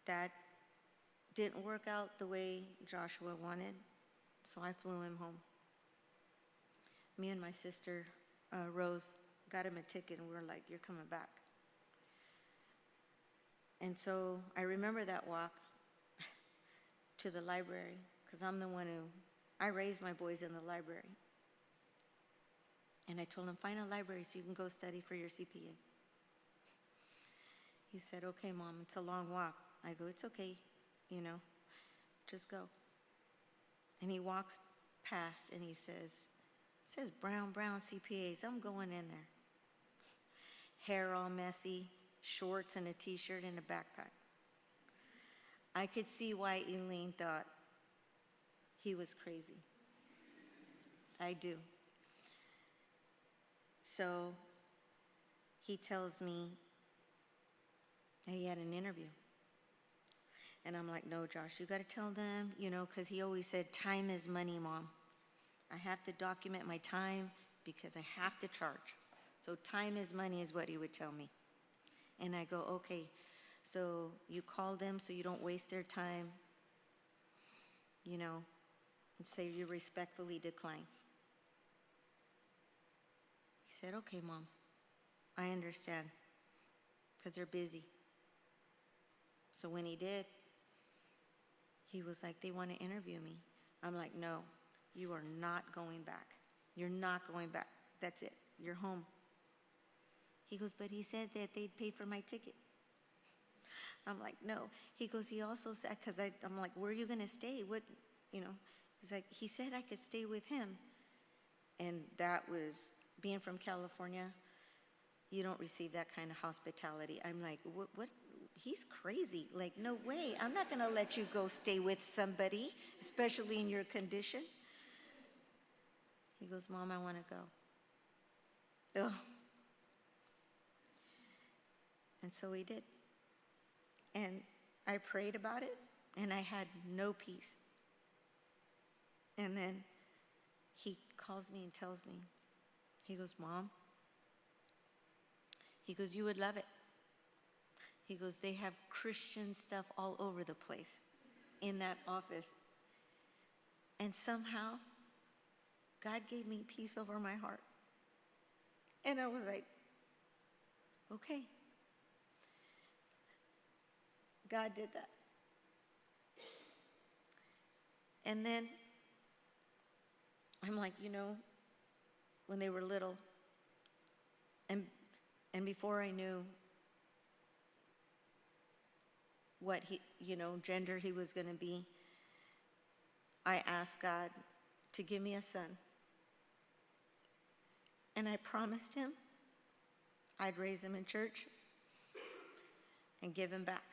F: that didn't work out the way Joshua wanted, so I flew him home. Me and my sister, Rose, got him a ticket, and we were like, you're coming back. And so I remember that walk to the library, because I'm the one I raised my boys in the library. And I told him, find a library so you can go study for your CPA. He said, okay, Mom, it's a long walk. I go, it's okay, just go. And he walks past and he says, it says brown CPAs, I'm going in there. Hair all messy, shorts and a t-shirt and a backpack. I could see why Elaine thought he was crazy. I do. So he tells me that he had an interview. And I'm like, no, Josh, you got to tell them, because he always said, time is money, Mom. I have to document my time because I have to charge. So time is money is what he would tell me. And I go, okay, so you call them so you don't waste their time, and say you respectfully decline. He said, okay, Mom, I understand, because they're busy. So when he did, he was like, they want to interview me. I'm like, no, you are not going back. You're not going back. That's it. You're home. He goes, but he said that they'd pay for my ticket. I'm like, no. He goes, he also said, because I'm like, where are you going to stay? What, He's like, he said I could stay with him. And that was, being from California, you don't receive that kind of hospitality. I'm like, what? He's crazy. Like, no way. I'm not going to let you go stay with somebody, especially in your condition. He goes, Mom, I want to go. Oh. And so he did. And I prayed about it, and I had no peace. And then he calls me and tells me, he goes, Mom, he goes, you would love it. He goes, they have Christian stuff all over the place in that office. And somehow, God gave me peace over my heart. And I was like, okay. God did that. And then I'm like, when they were little, and before I knew what gender he was going to be, I asked God to give me a son. And I promised him I'd raise him in church and give him back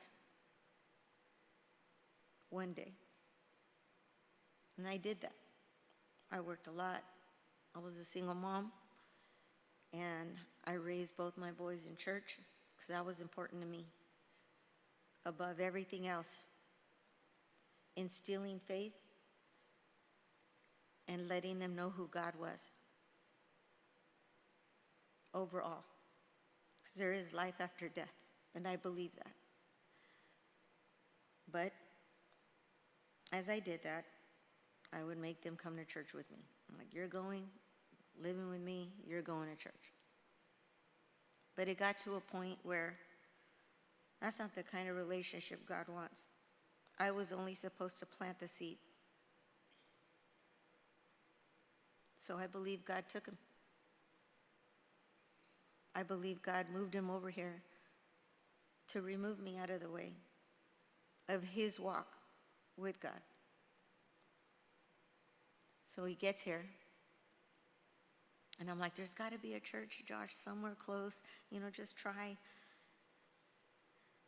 F: one day. And I did that. I worked a lot. I was a single mom. And I raised both my boys in church because that was important to me. Above everything else, instilling faith and letting them know who God was. Overall. Because there is life after death, and I believe that. But as I did that, I would make them come to church with me. I'm like, you're going, living with me, you're going to church. But it got to a point where that's not the kind of relationship God wants. I was only supposed to plant the seed. So I believe God took him. I believe God moved him over here to remove me out of the way of his walk with God. So he gets here, and I'm like, there's got to be a church, Josh, somewhere close, just try.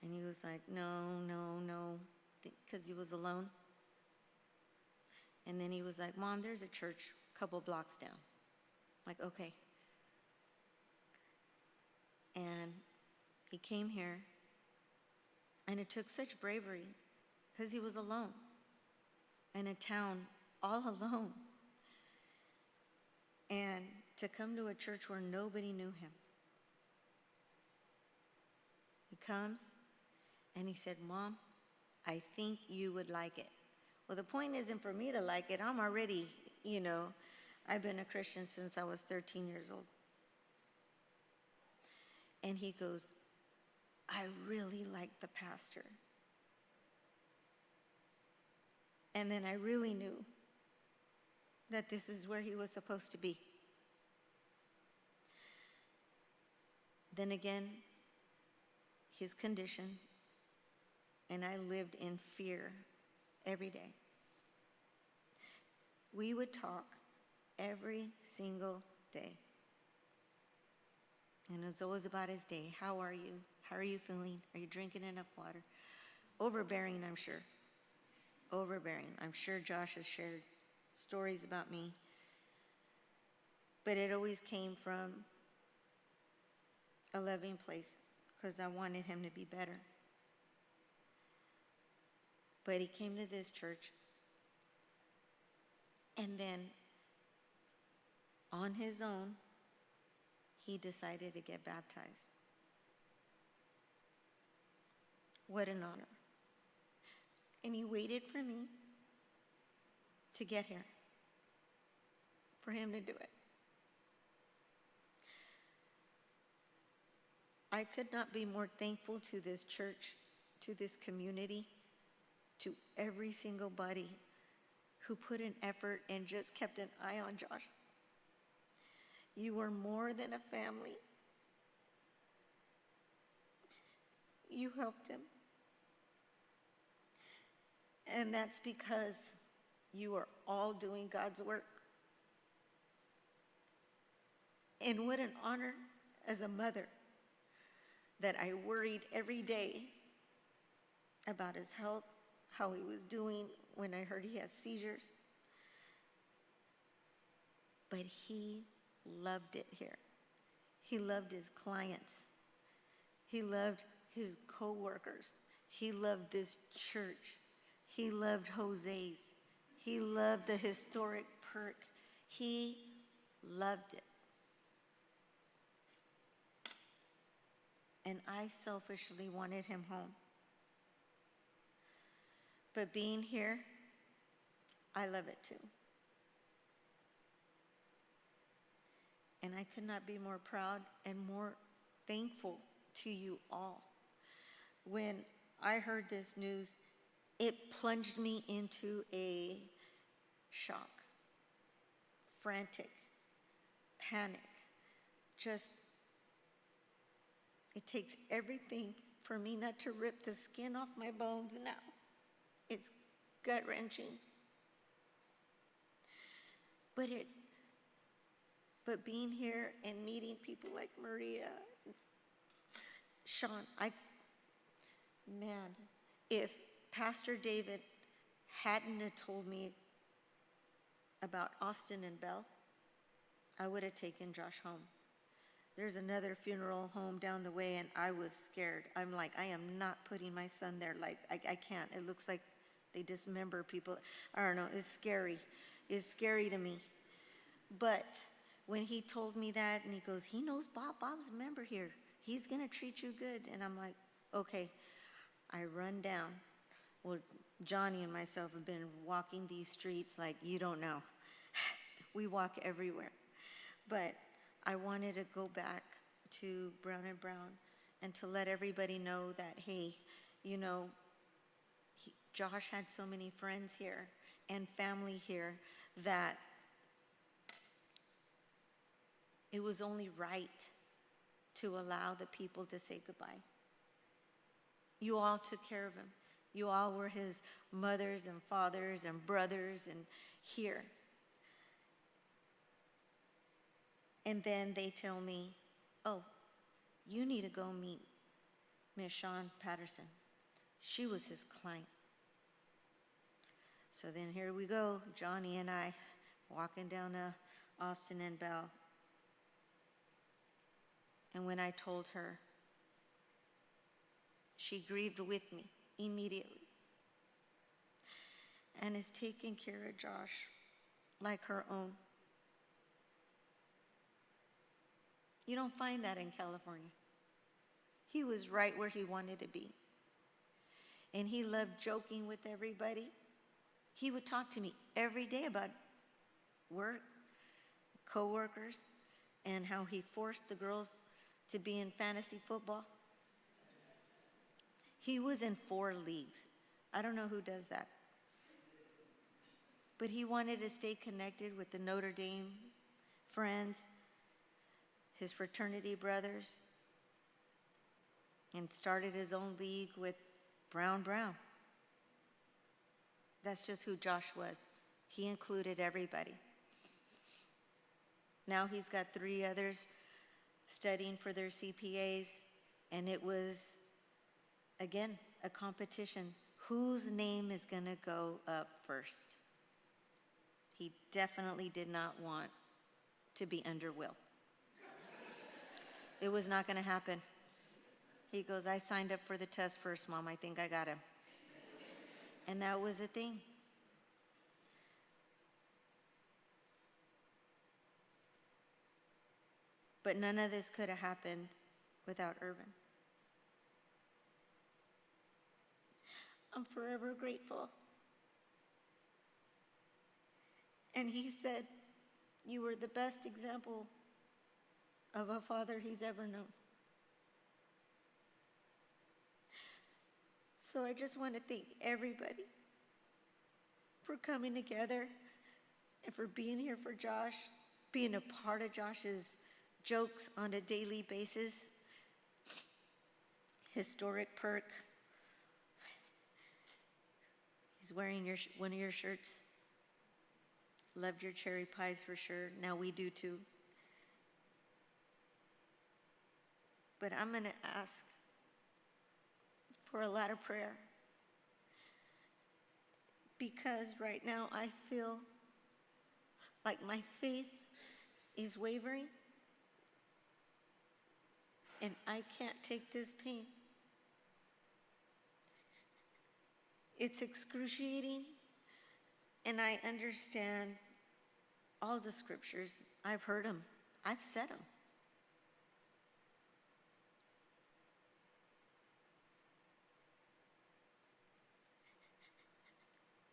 F: And he was like, no, because he was alone. And then he was like, Mom, there's a church a couple blocks down. I'm like, okay. And he came here, and it took such bravery because he was alone in a town all alone. And to come to a church where nobody knew him. He comes and he said, Mom, I think you would like it. Well, the point isn't for me to like it. I'm already, I've been a Christian since I was 13 years old. And he goes, I really like the pastor. And then I really knew that this is where he was supposed to be. Then again, his condition, and I lived in fear every day. We would talk every single day. And it was always about his day. How are you? How are you feeling? Are you drinking enough water? Overbearing, I'm sure. Overbearing. I'm sure Josh has shared stories about me. But it always came from a loving place because I wanted him to be better. But he came to this church, and then on his own, he decided to get baptized. What an honor. And he waited for me to get here, for him to do it. I could not be more thankful to this church, to this community, to every single body who put an effort and just kept an eye on Josh. You were more than a family. You helped him. And that's because you are all doing God's work. And what an honor as a mother that I worried every day about his health, how he was doing when I heard he has seizures. But he loved it here. He loved his clients. He loved his co-workers. He loved this church. He loved Jose's. He loved the historic perk. He loved it. And I selfishly wanted him home. But being here, I love it too. And I could not be more proud and more thankful to you all. When I heard this news, it plunged me into a shock, frantic, panic. Just, it takes everything for me not to rip the skin off my bones now. It's gut-wrenching. But being here and meeting people like Maria, Sean, if Pastor David hadn't have told me about Austin and Belle, I would have taken Josh home. There's another funeral home down the way, and I was scared. I'm like, I am not putting my son there. Like, I can't. It looks like they dismember people. I don't know. It's scary. It's scary to me. But when he told me that, and he goes, he knows Bob. Bob's a member here. He's going to treat you good. And I'm like, okay. I run down. Well, Johnny and myself have been walking these streets like you don't know. We walk everywhere. But I wanted to go back to Brown and Brown and to let everybody know that, hey, you know, Josh had so many friends here and family here that it was only right to allow the people to say goodbye. You all took care of him. You all were his mothers and fathers and brothers and here. And then they tell me, oh, you need to go meet Miss Shawn Patterson. She was his client. So then here we go, Johnny and I, walking down Austin and Bell. And when I told her, she grieved with me immediately and is taking care of Josh like her own. You don't find that in California. He was right where he wanted to be. And he loved joking with everybody. He would talk to me every day about work, coworkers, and how he forced the girls to be in fantasy football. He was in 4 leagues. I don't know who does that. But he wanted to stay connected with the Notre Dame friends, his fraternity brothers, and started his own league with Brown. That's just who Josh was. He included everybody. Now he's got 3 others studying for their CPAs, and it was, again, a competition. Whose name is going to go up first? He definitely did not want to be under Will. It was not going to happen. He goes, I signed up for the test first, Mom. I think I got him. And that was the thing. But none of this could have happened without Irvin. I'm forever grateful. And he said, you were the best example of a father he's ever known. So I just want to thank everybody for coming together and for being here for Josh, being a part of Josh's jokes on a daily basis. Historic perk. He's wearing one of your shirts. Loved your cherry pies for sure. Now we do too. But I'm going to ask for a lot of prayer, because right now I feel like my faith is wavering and I can't take this pain. It's excruciating, and I understand all the scriptures. I've heard them. I've said them.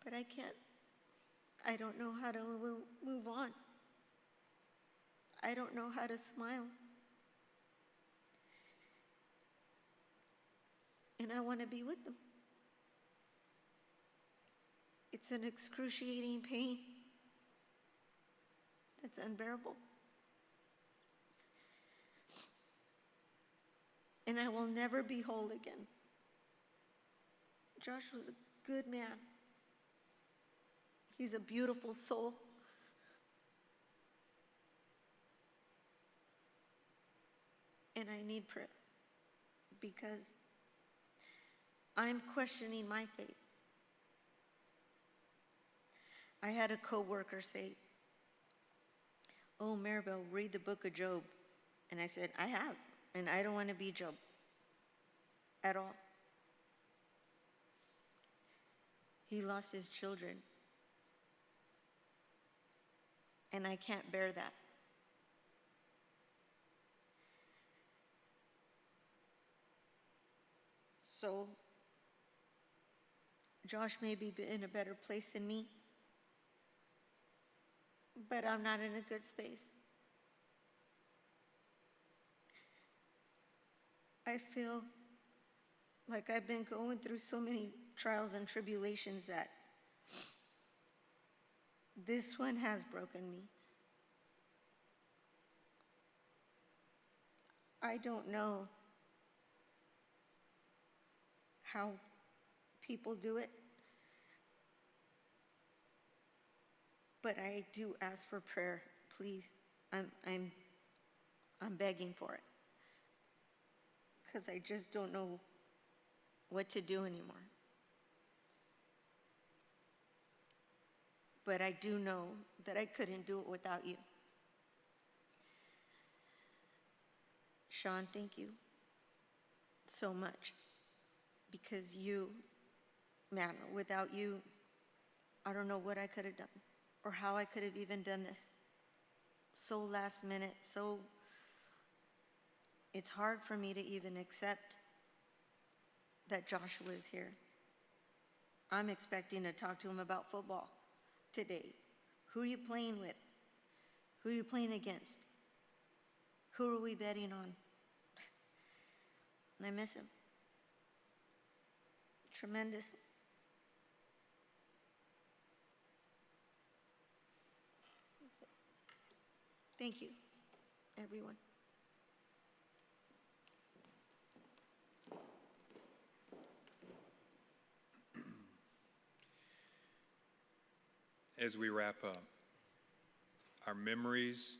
F: But I can't. I don't know how to move on. I don't know how to smile. And I want to be with them. It's an excruciating pain that's unbearable. And I will never be whole again. Josh was a good man. He's a beautiful soul. And I need prayer because I'm questioning my faith. I had a coworker say, oh, Maribel, read the book of Job. And I said, I have, and I don't want to be Job at all. He lost his children, and I can't bear that. So, Josh may be in a better place than me, but I'm not in a good space. I feel like I've been going through so many trials and tribulations that this one has broken me. I don't know how people do it, but I do ask for prayer, please. I'm begging for it, because I just don't know what to do anymore. But I do know that I couldn't do it without you. Sean, thank you so much, because you, man, without you, I don't know what I could have done or how I could have even done this. So last minute, so it's hard for me to even accept that Joshua is here. I'm expecting to talk to him about football today. Who are you playing with? Who are you playing against? Who are we betting on? And I miss him. Tremendous. Thank you, everyone.
A: As we wrap up, our memories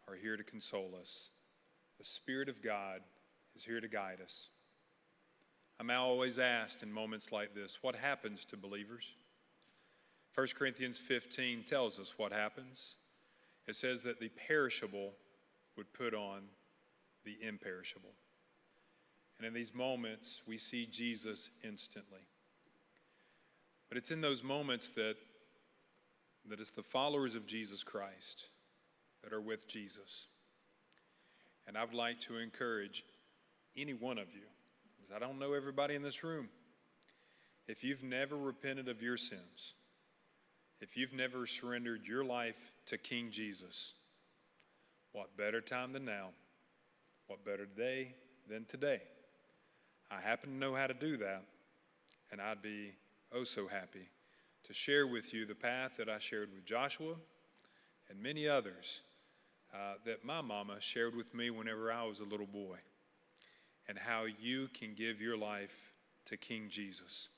A: are here to console us. The Spirit of God is here to guide us. I'm always asked in moments like this, what happens to believers? 1 Corinthians 15 tells us what happens. It says that the perishable would put on the imperishable. And in these moments, we see Jesus instantly. But it's in those moments that it's the followers of Jesus Christ that are with Jesus. And I would like to encourage any one of you, because I don't know everybody in this room, if you've never repented of your sins, if you've never surrendered your life to King Jesus, what better time than now? What better day than today? I happen to know how to do that, and I'd be oh so happy to share with you the path that I shared with Joshua and many others that my mama shared with me whenever I was a little boy, and how you can give your life to King Jesus.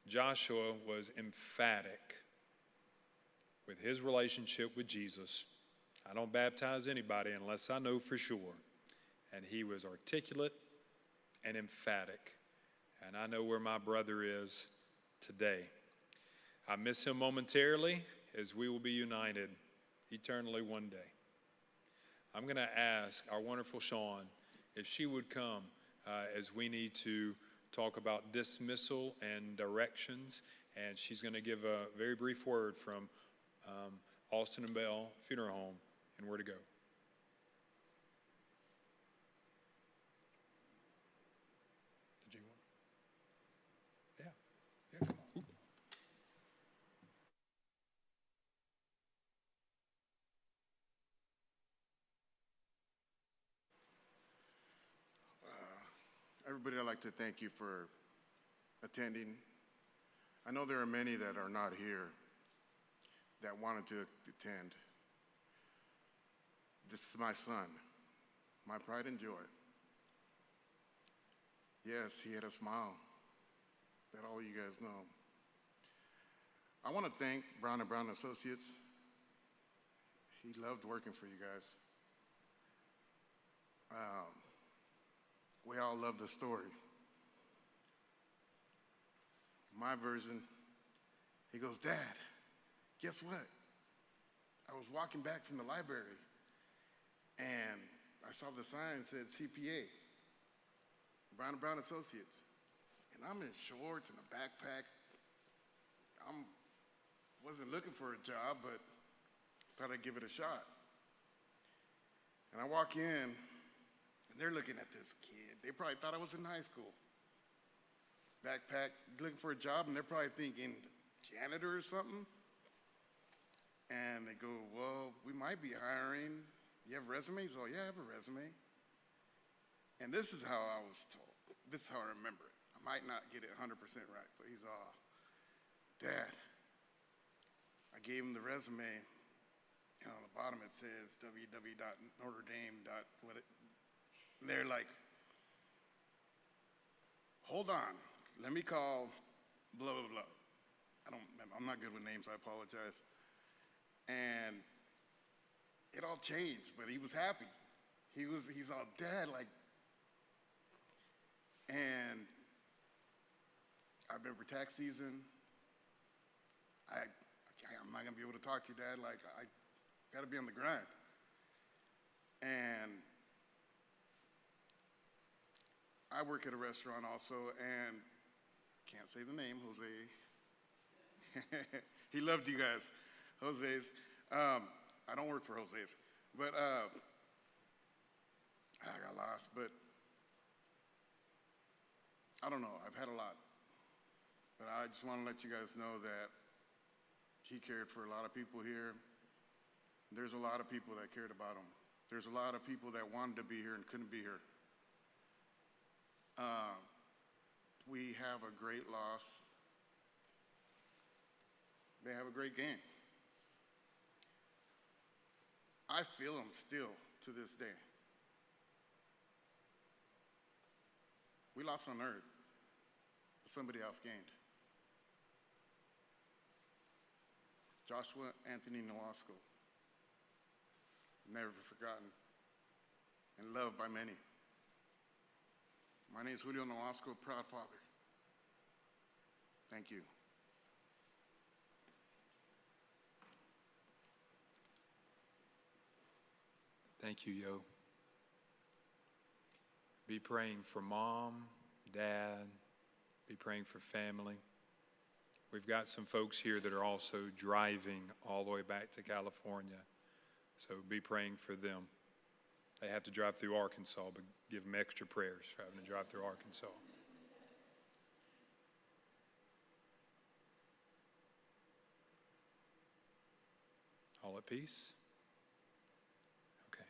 A: Joshua was emphatic with his relationship with Jesus. I don't baptize anybody unless I know for sure. And he was articulate and emphatic. And I know where my brother is today. I miss him momentarily, as we will be united eternally one day. I'm going to ask our wonderful Sean if she would come as we need to talk about dismissal and directions. And she's going to give a very brief word from Austin and Bell Funeral Home and where to go. Did you want? Yeah, come on. Oop.
G: Everybody, I'd like to thank you for attending. I know there are many that are not here that wanted to attend. This is my son, my pride and joy. Yes, he had a smile that all you guys know. I want to thank Brown & Brown Associates. He loved working for you guys. We all love the story. My version, he goes, Dad, guess what? I was walking back from the library and I saw the sign said CPA, Brown and Brown Associates. And I'm in shorts and a backpack. Wasn't looking for a job, but thought I'd give it a shot. And I walk in, and they're looking at this kid. They probably thought I was in high school. Backpack, looking for a job, and they're probably thinking, janitor or something? And they go, well, we might be hiring. You have resumes? Oh, yeah, I have a resume. And this is how I was told. This is how I remember it. I might not get it 100% right, but he's all, Dad, I gave him the resume, and on the bottom it says www.notredame. And they're like, hold on, let me call blah, blah, blah. I'm not good with names, I apologize. And it all changed, but he was happy. He's all, Dad, like, and I remember tax season. I'm not gonna be able to talk to you, Dad. Like, I gotta be on the grind. And I work at a restaurant also, and can't say the name, Jose. He loved you guys, Jose's. I don't work for Jose's, but I got lost. But I don't know. I've had a lot, but I just want to let you guys know that he cared for a lot of people here. There's a lot of people that cared about him. There's a lot of people that wanted to be here and couldn't be here. We have a great loss. They have a great game. I feel them still to this day. We lost on earth, but somebody else gained. Joshua Anthony Nolasco, never forgotten and loved by many. My name is Julio Nolasco, proud father. Thank you.
A: Thank you, Yo. Be praying for Mom, Dad, be praying for family. We've got some folks here that are also driving all the way back to California, so be praying for them. They have to drive through Arkansas, but give them extra prayers for having to drive through Arkansas. All at peace? Okay.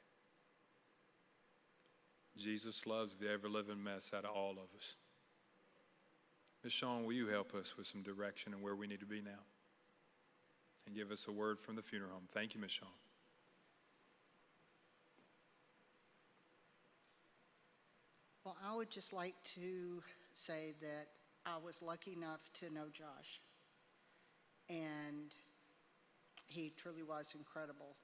A: Jesus loves the ever-living mess out of all of us. Ms. Shawn, will you help us with some direction and where we need to be now? And give us a word from the funeral home. Thank you, Ms. Shawn.
H: Well, I would just like to say that I was lucky enough to know Josh. And he truly was incredible.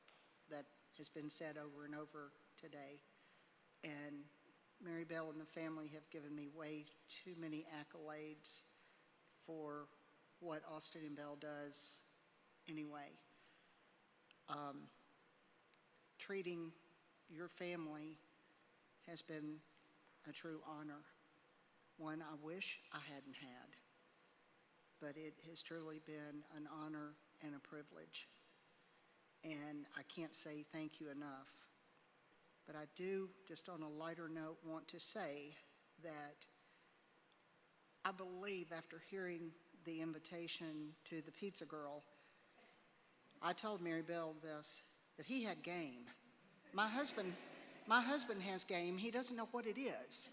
H: That has been said over and over today. And Mary Bell and the family have given me way too many accolades for what Austin and Bell does anyway. Treating your family has been a true honor, one I wish I hadn't had, but it has truly been an honor and a privilege. And I can't say thank you enough. But I do, just on a lighter note, want to say that I believe after hearing the invitation to the pizza girl, I told Mary Bell this, that he had game. My husband has game. He doesn't know what it is.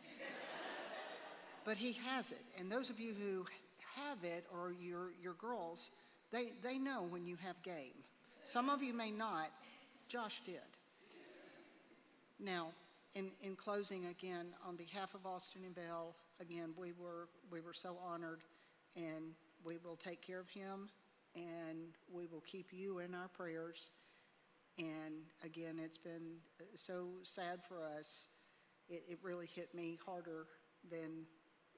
H: But he has it. And those of you who have it, or your girls, they know when you have game. Some of you may not. Josh did. Now, in closing, again, on behalf of Austin and Bell, again, we were so honored, and we will take care of him, and we will keep you in our prayers. And again, it's been so sad for us. It really hit me harder than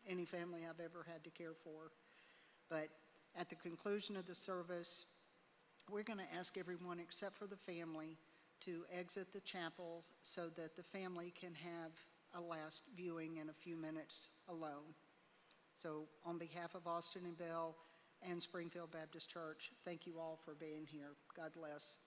H: any family I've ever had to care for. But at the conclusion of the service, we're going to ask everyone except for the family to exit the chapel so that the family can have a last viewing in a few minutes alone. So on behalf of Austin and Bell and Springfield Baptist Church, thank you all for being here. God bless.